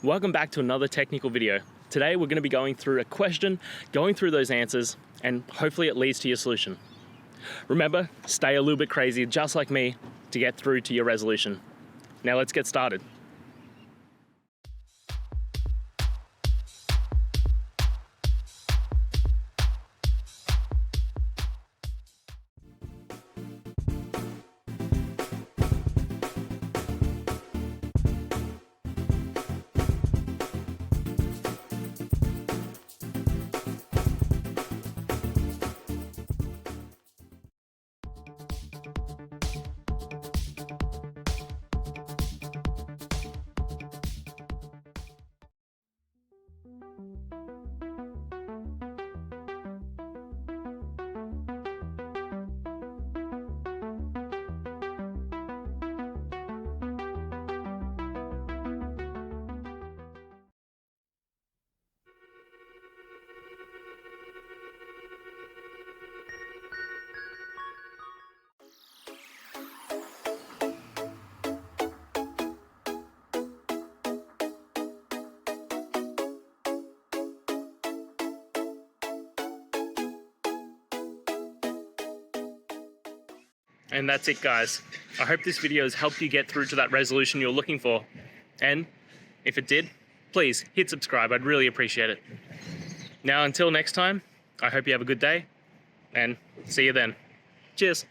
Welcome back to another technical video. Today we're going to be going through a question, going through those answers, and hopefully it leads to your solution. Remember, stay a little bit crazy, just like me, to get through to your resolution. Now let's get started. And that's it, guys. I hope this video has helped you get through to that resolution you're looking for. And if it did, please hit subscribe. I'd really appreciate it. Now, until next time, I hope you have a good day and see you then. Cheers.